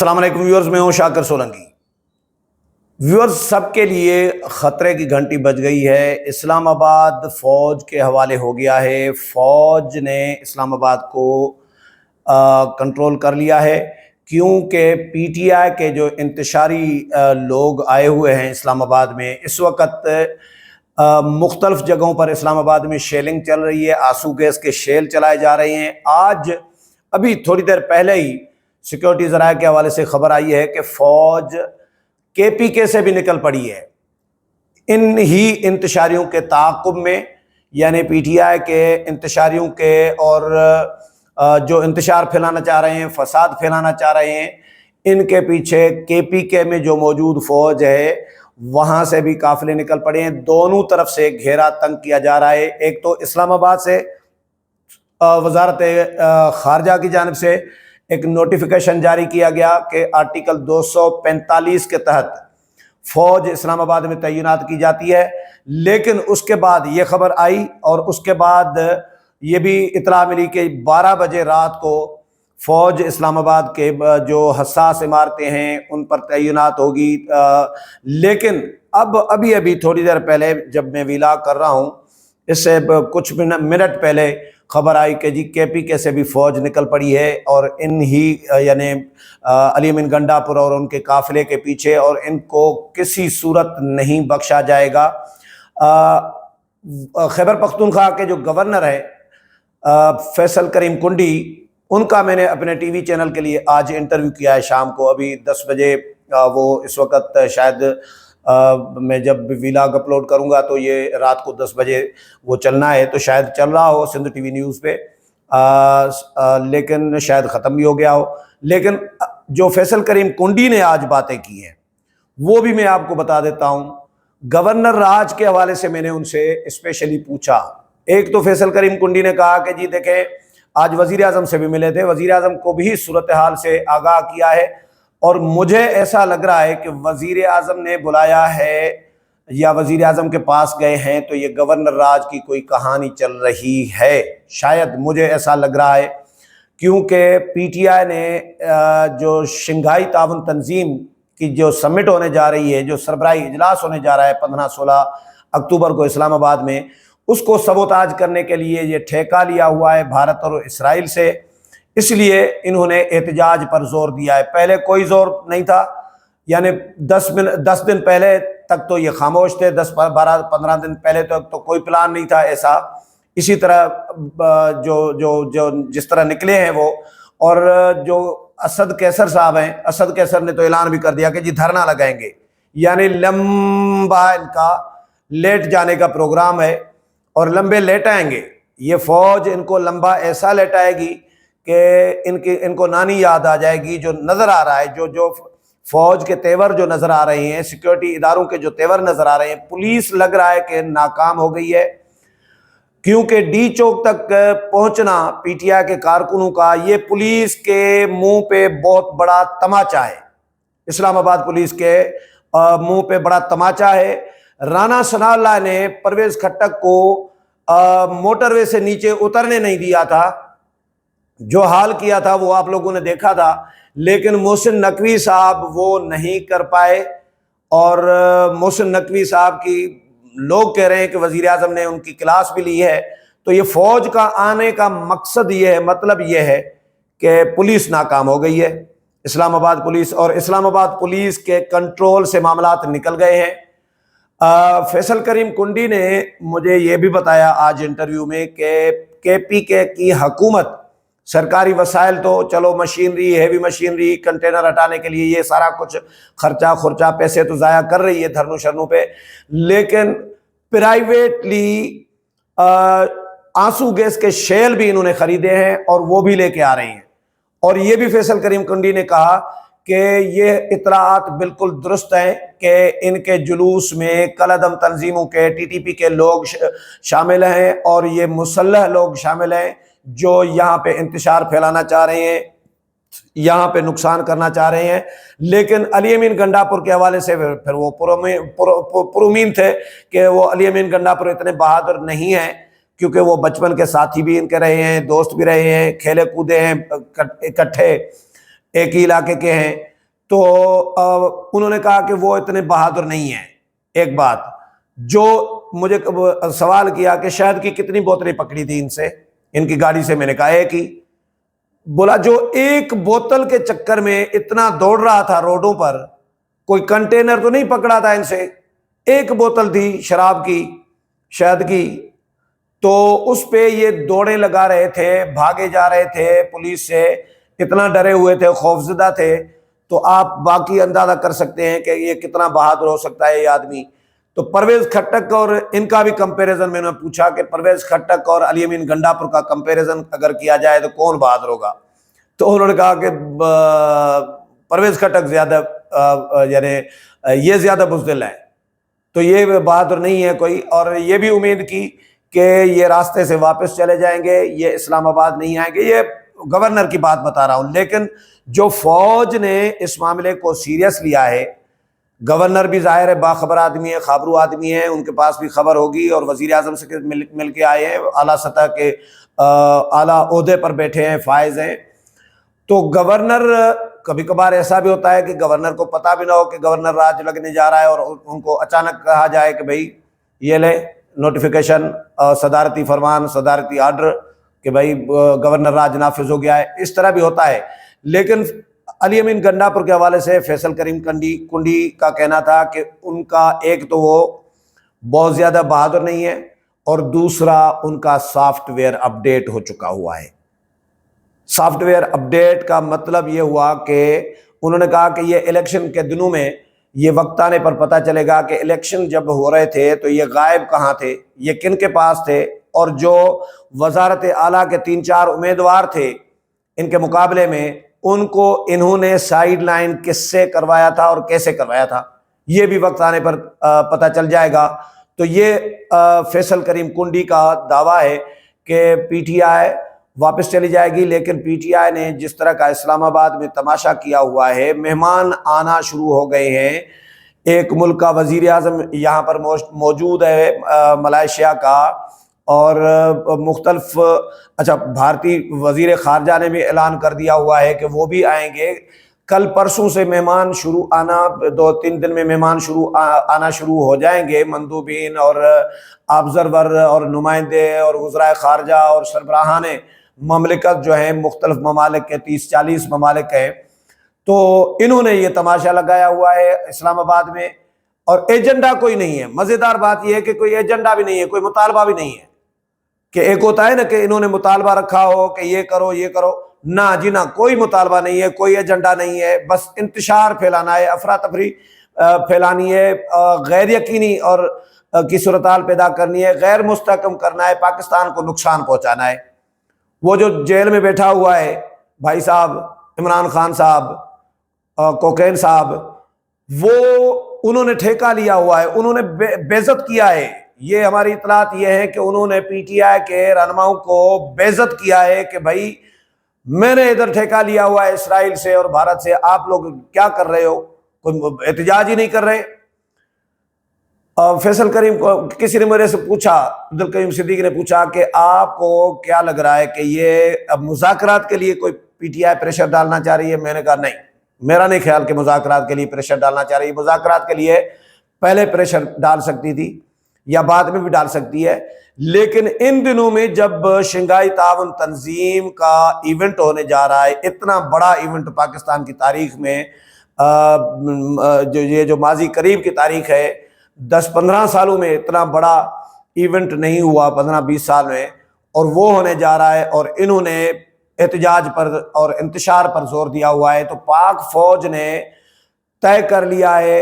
السلام علیکم ویورز، میں ہوں شاکر سولنگی۔ ویورز، سب کے لیے خطرے کی گھنٹی بج گئی ہے۔ اسلام آباد فوج کے حوالے ہو گیا ہے۔ فوج نے اسلام آباد کو کنٹرول کر لیا ہے، کیونکہ پی ٹی آئی کے جو انتشاری لوگ آئے ہوئے ہیں اسلام آباد میں، اس وقت مختلف جگہوں پر اسلام آباد میں شیلنگ چل رہی ہے، آنسو گیس کے شیل چلائے جا رہے ہیں۔ آج ابھی تھوڑی دیر پہلے ہی سیکیورٹی ذرائع کے حوالے سے خبر آئی ہے کہ فوج کے پی کے سے بھی نکل پڑی ہے ان ہی انتشاریوں کے تعاقب میں، یعنی پی ٹی آئی کے انتشاریوں کے، اور جو انتشار پھیلانا چاہ رہے ہیں، فساد پھیلانا چاہ رہے ہیں، ان کے پیچھے کے پی کے میں جو موجود فوج ہے وہاں سے بھی قافلے نکل پڑے ہیں۔ دونوں طرف سے گھیرا تنگ کیا جا رہا ہے۔ ایک تو اسلام آباد سے وزارت خارجہ کی جانب سے ایک نوٹیفیکیشن جاری کیا گیا کہ آرٹیکل 245 کے تحت فوج اسلام آباد میں تعینات کی جاتی ہے، لیکن اس کے بعد یہ خبر آئی اور اس کے بعد یہ بھی اطلاع ملی کہ 12 بجے رات کو فوج اسلام آباد کے جو حساس عمارتیں ہیں ان پر تعینات ہوگی۔ لیکن ابھی تھوڑی دیر پہلے جب میں ویلاگ کر رہا ہوں، اس سے کچھ منٹ پہلے خبر آئی کہ جی کے پی کے سے بھی فوج نکل پڑی ہے، اور ان ہی یعنی علی امین گنڈا پور اور ان کے قافلے کے پیچھے، اور ان کو کسی صورت نہیں بخشا جائے گا۔ خیبر پختونخوا کے جو گورنر ہے فیصل کریم کنڈی، ان کا میں نے اپنے ٹی وی چینل کے لیے آج انٹرویو کیا ہے شام کو، ابھی 10 بجے۔ وہ اس وقت شاید میں جب ویلاگ اپلوڈ کروں گا تو یہ رات کو 10 بجے وہ چلنا ہے، تو شاید چل رہا ہو سندھ ٹی وی نیوز پہ، لیکن شاید ختم بھی ہو گیا ہو۔ لیکن جو فیصل کریم کنڈی نے آج باتیں کی ہیں وہ بھی میں آپ کو بتا دیتا ہوں۔ گورنر راج کے حوالے سے میں نے ان سے اسپیشلی پوچھا۔ ایک تو فیصل کریم کنڈی نے کہا کہ جی دیکھیں، آج وزیر اعظم سے بھی ملے تھے، وزیر اعظم کو بھی صورتحال سے آگاہ کیا ہے، اور مجھے ایسا لگ رہا ہے کہ وزیر اعظم نے بلایا ہے یا وزیر اعظم کے پاس گئے ہیں تو یہ گورنر راج کی کوئی کہانی چل رہی ہے، شاید مجھے ایسا لگ رہا ہے، کیونکہ پی ٹی آئی نے جو شنگھائی تعاون تنظیم کی جو سمٹ ہونے جا رہی ہے، جو سربراہی اجلاس ہونے جا رہا ہے 15-16 اکتوبر کو اسلام آباد میں، اس کو سبوتاج کرنے کے لیے یہ ٹھیکہ لیا ہوا ہے بھارت اور اسرائیل سے، اس لیے انہوں نے احتجاج پر زور دیا ہے۔ پہلے کوئی زور نہیں تھا، یعنی 10 دن پہلے تک تو یہ خاموش تھے، 10-12-15 دن پہلے تک تو کوئی پلان نہیں تھا ایسا۔ اسی طرح جو جس طرح نکلے ہیں وہ، اور جو اسد کیسر صاحب ہیں، اسد کیسر نے تو اعلان بھی کر دیا کہ جی دھرنا لگائیں گے، یعنی لمبا ان کا لیٹ جانے کا پروگرام ہے، اور لمبے لیٹ آئیں گے۔ یہ فوج ان کو لمبا ایسا لیٹائے گی کہ ان کو نانی یاد آ جائے گی۔ جو نظر آ رہا ہے، جو فوج کے تیور جو نظر آ رہے ہیں، سیکیورٹی اداروں کے جو تیور نظر آ رہے ہیں، پولیس لگ رہا ہے کہ ناکام ہو گئی ہے، کیونکہ ڈی چوک تک پہنچنا پی ٹی آئی کے کارکنوں کا، یہ پولیس کے منہ پہ بہت بڑا تماچا ہے۔ اسلام آباد پولیس کے منہ پہ بڑا تماچا ہے۔ رانا ثناء اللہ نے پرویز خٹک کو موٹر وے سے نیچے اترنے نہیں دیا تھا، جو حال کیا تھا وہ آپ لوگوں نے دیکھا تھا، لیکن محسن نقوی صاحب وہ نہیں کر پائے، اور محسن نقوی صاحب کی لوگ کہہ رہے ہیں کہ وزیر اعظم نے ان کی کلاس بھی لی ہے۔ تو یہ فوج کا آنے کا مقصد یہ ہے، مطلب یہ ہے کہ پولیس ناکام ہو گئی ہے، اسلام آباد پولیس، اور اسلام آباد پولیس کے کنٹرول سے معاملات نکل گئے ہیں۔ فیصل کریم کنڈی نے مجھے یہ بھی بتایا آج انٹرویو میں کہ کے پی کے کی حکومت سرکاری وسائل تو چلو مشینری، ہیوی مشینری، کنٹینر ہٹانے کے لیے یہ سارا کچھ خرچہ پیسے تو ضائع کر رہی ہے دھرنوں شرنوں پہ، لیکن پرائیویٹلی آنسو گیس کے شیل بھی انہوں نے خریدے ہیں اور وہ بھی لے کے آ رہے ہیں۔ اور یہ بھی فیصل کریم کنڈی نے کہا کہ یہ اطلاعات بالکل درست ہیں کہ ان کے جلوس میں کالعدم تنظیموں کے، ٹی ٹی پی کے لوگ شامل ہیں، اور یہ مسلح لوگ شامل ہیں جو یہاں پہ انتشار پھیلانا چاہ رہے ہیں، یہاں پہ نقصان کرنا چاہ رہے ہیں۔ لیکن علی امین گنڈا پور کے حوالے سے پھر وہ پر امید تھے کہ وہ علی امین گنڈا پور اتنے بہادر نہیں ہیں، کیونکہ وہ بچپن کے ساتھی بھی ان کے رہے ہیں، دوست بھی رہے ہیں، کھیلے کودے ہیں اکٹھے، ایک ہی علاقے کے ہیں، تو انہوں نے کہا کہ وہ اتنے بہادر نہیں ہیں۔ ایک بات جو مجھے سوال کیا کہ شہد کی کتنی بوتلیں پکڑی تھی ان سے، ان کی گاڑی سے، میں نے کہا ایک ہی۔ بولا جو ایک بوتل کے چکر میں اتنا دوڑ رہا تھا روڈوں پر، کوئی کنٹینر تو نہیں پکڑا تھا ان سے، ایک بوتل تھی شراب کی، شہد کی، تو اس پہ یہ دوڑیں لگا رہے تھے، بھاگے جا رہے تھے پولیس سے، اتنا ڈرے ہوئے تھے، خوفزدہ تھے۔ تو آپ باقی اندازہ کر سکتے ہیں کہ یہ کتنا بہادر ہو سکتا ہے یہ آدمی۔ تو پرویز خٹک اور ان کا بھی کمپیریزن میں نے پوچھا کہ پرویز خٹک اور علی امین گنڈا پور کا کمپیریزن اگر کیا جائے تو کون بہادر ہوگا؟ تو انہوں نے کہا کہ پرویز خٹک زیادہ یعنی یہ زیادہ بزدل ہے، تو یہ بہادر نہیں ہے کوئی۔ اور یہ بھی امید کی کہ یہ راستے سے واپس چلے جائیں گے، یہ اسلام آباد نہیں آئیں گے۔ یہ گورنر کی بات بتا رہا ہوں، لیکن جو فوج نے اس معاملے کو سیریس لیا ہے، گورنر بھی ظاہر ہے باخبر آدمی ہے، خابرو آدمی ہے، ان کے پاس بھی خبر ہوگی، اور وزیر اعظم سے مل کے آئے ہیں، اعلیٰ سطح کے اعلیٰ عہدے پر بیٹھے ہیں، فائز ہیں۔ تو گورنر، کبھی کبھار ایسا بھی ہوتا ہے کہ گورنر کو پتہ بھی نہ ہو کہ گورنر راج لگنے جا رہا ہے، اور ان کو اچانک کہا جائے کہ بھائی یہ لے نوٹیفیکیشن، صدارتی فرمان، صدارتی آرڈر کہ بھائی گورنر راج نافذ ہو گیا ہے، اس طرح بھی ہوتا ہے۔ لیکن علی امین گنڈا پور کے حوالے سے فیصل کریم کنڈی کا کہنا تھا کہ ان کا ایک تو وہ بہت زیادہ بہادر نہیں ہے، اور دوسرا ان کا سافٹ ویئر اپڈیٹ ہو چکا ہوا ہے۔ سافٹ ویئر اپڈیٹ کا مطلب یہ ہوا کہ انہوں نے کہا کہ یہ الیکشن کے دنوں میں یہ وقت آنے پر پتہ چلے گا کہ الیکشن جب ہو رہے تھے تو یہ غائب کہاں تھے، یہ کن کے پاس تھے، اور جو وزارت اعلیٰ کے 3-4 امیدوار تھے ان کے مقابلے میں، ان کو انہوں نے سائیڈ لائن کس سے کروایا تھا اور کیسے کروایا تھا، یہ بھی وقت آنے پر پتہ چل جائے گا۔ تو یہ فیصل کریم کنڈی کا دعویٰ ہے کہ پی ٹی آئی واپس چلی جائے گی، لیکن پی ٹی آئی نے جس طرح کا اسلام آباد میں تماشا کیا ہوا ہے، مہمان آنا شروع ہو گئے ہیں۔ ایک ملک کا وزیر اعظم یہاں پر موجود ہے، ملائیشیا کا، اور مختلف بھارتی وزیر خارجہ نے بھی اعلان کر دیا ہوا ہے کہ وہ بھی آئیں گے۔ کل پرسوں سے مہمان شروع آنا، 2-3 دن میں مہمان آنا شروع ہو جائیں گے، مندوبین اور آبزرور اور نمائندے اور وزرائے خارجہ اور سربراہان مملکت جو ہیں، مختلف ممالک کے 30-40 ممالک ہیں۔ تو انہوں نے یہ تماشا لگایا ہوا ہے اسلام آباد میں، اور ایجنڈا کوئی نہیں ہے۔ مزیدار بات یہ ہے کہ کوئی ایجنڈا بھی نہیں ہے، کوئی مطالبہ بھی نہیں ہے کہ ایک ہوتا ہے نا کہ انہوں نے مطالبہ رکھا ہو کہ یہ کرو یہ کرو، نہ جی نہ، کوئی مطالبہ نہیں ہے، کوئی ایجنڈا نہیں ہے، بس انتشار پھیلانا ہے، افراتفری پھیلانی ہے، غیر یقینی اور کی صورتحال پیدا کرنی ہے، غیر مستحکم کرنا ہے، پاکستان کو نقصان پہنچانا ہے۔ وہ جو جیل میں بیٹھا ہوا ہے بھائی صاحب عمران خان صاحب، کوکین صاحب، وہ انہوں نے ٹھیکہ لیا ہوا ہے، انہوں نے بے عزت کیا ہے۔ یہ ہماری اطلاعات یہ ہے کہ انہوں نے پی ٹی آئی کے رہنماؤں کو بے عزت کیا ہے کہ بھائی میں نے ادھر ٹھیکہ لیا ہوا ہے اسرائیل سے اور بھارت سے، آپ لوگ کیا کر رہے ہو، کوئی احتجاج ہی نہیں کر رہے۔ فیصل کریم کو کسی نے میرے سے پوچھا، عبدالکریم صدیقی نے پوچھا کہ آپ کو کیا لگ رہا ہے کہ یہ اب مذاکرات کے لیے کوئی پی ٹی آئی پریشر ڈالنا چاہ رہی ہے؟ میں نے کہا نہیں، میرا نہیں خیال کہ مذاکرات کے لیے پریشر ڈالنا چاہ رہی ہے۔ مذاکرات کے لیے پہلے پریشر ڈال سکتی تھی یا بعد میں بھی ڈال سکتی ہے، لیکن ان دنوں میں جب شنگھائی تعاون تنظیم کا ایونٹ ہونے جا رہا ہے، اتنا بڑا ایونٹ پاکستان کی تاریخ میں، جو ماضی قریب کی تاریخ ہے، 10-15 سالوں میں اتنا بڑا ایونٹ نہیں ہوا، 15-20 سال میں، اور وہ ہونے جا رہا ہے، اور انہوں نے احتجاج پر اور انتشار پر زور دیا ہوا ہے۔ تو پاک فوج نے طے کر لیا ہے،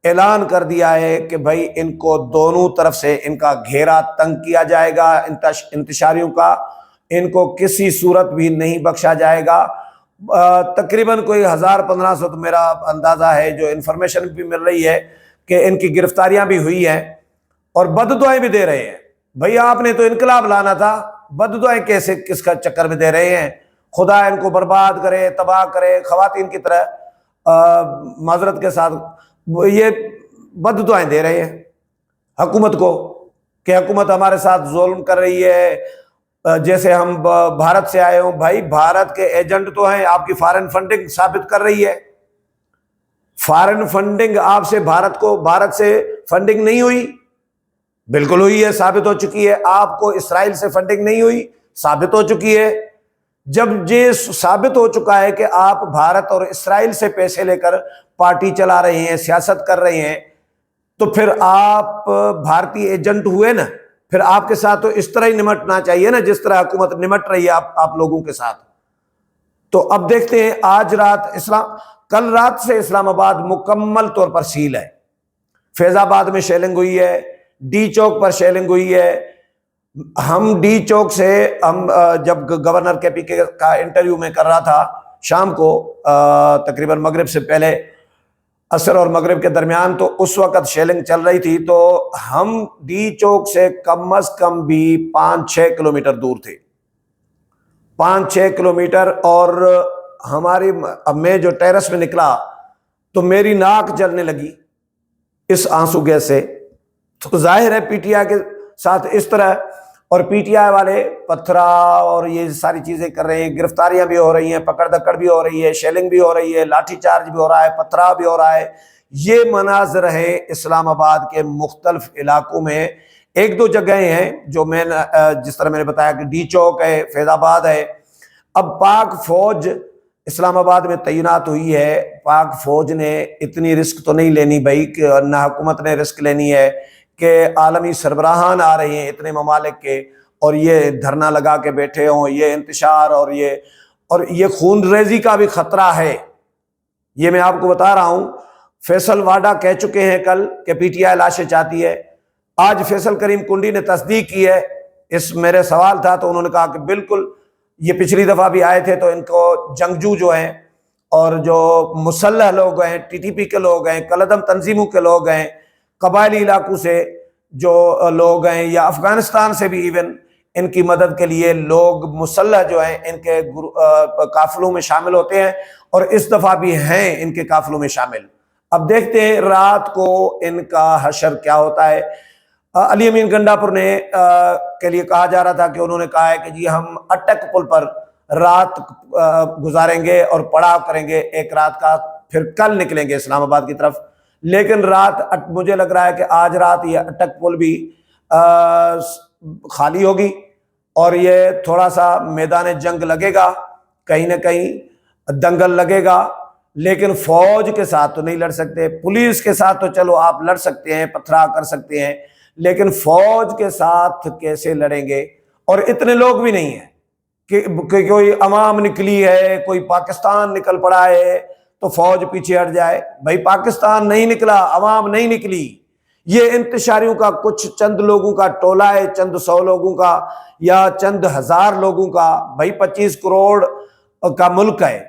اعلان کر دیا ہے کہ بھائی ان کو دونوں طرف سے ان کا گھیرا تنگ کیا جائے گا، انتشاریوں کا، ان کو کسی صورت بھی نہیں بخشا جائے گا۔ تقریباً کوئی 1000-1500 تو میرا اندازہ ہے، جو انفارمیشن بھی مل رہی ہے کہ ان کی گرفتاریاں بھی ہوئی ہیں، اور بد دعائیں بھی دے رہے ہیں۔ بھئی آپ نے تو انقلاب لانا تھا، بد دعائیں کیسے کس کا چکر میں دے رہے ہیں؟ خدا ان کو برباد کرے، تباہ کرے، خواتین کی طرح معذرت کے ساتھ یہ بد دعائیں دے رہے ہیں حکومت کو کہ حکومت ہمارے ساتھ ظلم کر رہی ہے، جیسے ہم بھارت سے آئے ہوں۔ بھائی بھارت کے ایجنٹ تو ہیں، آپ کی فارن فنڈنگ ثابت کر رہی ہے، فارن فنڈنگ آپ سے بھارت سے فنڈنگ نہیں ہوئی؟ بالکل ہوئی ہے، ثابت ہو چکی ہے۔ آپ کو اسرائیل سے فنڈنگ نہیں ہوئی؟ ثابت ہو چکی ہے۔ جب یہ ثابت ہو چکا ہے کہ آپ بھارت اور اسرائیل سے پیسے لے کر پارٹی چلا رہے ہیں، سیاست کر رہے ہیں، تو پھر آپ بھارتی ایجنٹ ہوئے نا۔ پھر آپ کے ساتھ تو اس طرح ہی نمٹنا چاہیے نا جس طرح حکومت نمٹ رہی ہے آپ لوگوں کے ساتھ۔ تو اب دیکھتے ہیں، آج رات کل رات سے اسلام آباد مکمل طور پر سیل ہے۔ فیض آباد میں شیلنگ ہوئی ہے، ڈی چوک پر شیلنگ ہوئی ہے۔ ہم ڈی چوک سے جب گورنر کے پی کے کا انٹرویو میں کر رہا تھا شام کو، تقریباً مغرب سے پہلے، عصر اور مغرب کے درمیان، تو اس وقت شیلنگ چل رہی تھی۔ تو ہم ڈی چوک سے کم از کم بھی 5-6 کلومیٹر دور تھے، 5-6 کلومیٹر۔ اور اب میں جو ٹیرس میں نکلا تو میری ناک جلنے لگی اس آنسو گیس سے۔ تو ظاہر ہے پی ٹی آئی کے ساتھ اس طرح، اور پی ٹی آئی والے پتھرا اور یہ ساری چیزیں کر رہے ہیں، گرفتاریاں بھی ہو رہی ہیں، پکڑ دکڑ بھی ہو رہی ہے، شیلنگ بھی ہو رہی ہے، لاٹھی چارج بھی ہو رہا ہے، پتھرا بھی ہو رہا ہے۔ یہ مناظر ہیں اسلام آباد کے مختلف علاقوں میں۔ ایک دو جگہیں ہیں جو جس طرح میں نے بتایا کہ ڈی چوک ہے، فیض آباد ہے۔ اب پاک فوج اسلام آباد میں تعینات ہوئی ہے۔ پاک فوج نے اتنی رسک تو نہیں لینی بھائی، کہ نہ حکومت نے رسک لینی ہے کہ عالمی سربراہان آ رہے ہیں اتنے ممالک کے، اور یہ دھرنا لگا کے بیٹھے ہوں، یہ انتشار اور یہ خون ریزی کا بھی خطرہ ہے۔ یہ میں آپ کو بتا رہا ہوں۔ فیصل واڈا کہہ چکے ہیں کل کہ پی ٹی آئی لاشیں چاہتی ہے۔ آج فیصل کریم کنڈی نے تصدیق کی ہے۔ میرے سوال تھا تو انہوں نے کہا کہ بالکل، یہ پچھلی دفعہ بھی آئے تھے تو ان کو جنگجو جو ہیں اور جو مسلح لوگ ہیں، ٹی ٹی پی کے لوگ ہیں، کالعدم تنظیموں کے لوگ ہیں، قبائلی علاقوں سے جو لوگ ہیں، یا افغانستان سے بھی ایون، ان کی مدد کے لیے لوگ مسلح جو ہیں ان کے قافلوں میں شامل ہوتے ہیں، اور اس دفعہ بھی ہیں ان کے قافلوں میں شامل۔ اب دیکھتے ہیں رات کو ان کا حشر کیا ہوتا ہے۔ علی امین گنڈا پور نے کے لیے کہا جا رہا تھا کہ انہوں نے کہا ہے کہ جی ہم اٹک پل پر رات گزاریں گے اور پڑاؤ کریں گے ایک رات کا، پھر کل نکلیں گے اسلام آباد کی طرف۔ لیکن مجھے لگ رہا ہے کہ آج رات یہ اٹک پل بھی خالی ہوگی، اور یہ تھوڑا سا میدان جنگ لگے گا، کہیں نہ کہیں دنگل لگے گا۔ لیکن فوج کے ساتھ تو نہیں لڑ سکتے۔ پولیس کے ساتھ تو چلو آپ لڑ سکتے ہیں، پتھرا کر سکتے ہیں، لیکن فوج کے ساتھ کیسے لڑیں گے؟ اور اتنے لوگ بھی نہیں ہیں کہ کوئی عوام نکلی ہے، کوئی پاکستان نکل پڑا ہے تو فوج پیچھے ہٹ جائے۔ بھائی پاکستان نہیں نکلا، عوام نہیں نکلی، یہ انتشاریوں کا کچھ چند لوگوں کا ٹولہ ہے، چند 100 لوگوں کا یا چند ہزار لوگوں کا۔ بھائی 25 کروڑ کا ملک ہے،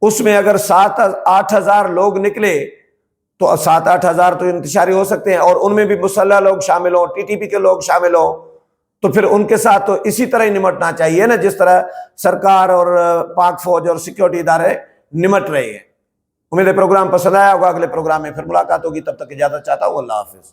اس میں اگر 7-8 ہزار لوگ نکلے تو 7-8 ہزار تو انتشاری ہو سکتے ہیں، اور ان میں بھی مسلح لوگ شامل ہوں، ٹی ٹی پی کے لوگ شامل ہوں، تو پھر ان کے ساتھ تو اسی طرح ہی نمٹنا چاہیے نا جس طرح سرکار اور پاک فوج اور سیکیورٹی ادارے نمٹ رہے ہیں۔ امید ہے پروگرام پسند آیا ہوگا، اگلے پروگرام میں پھر ملاقات ہوگی، تب تک اجازت چاہتا ہوں، اللہ حافظ۔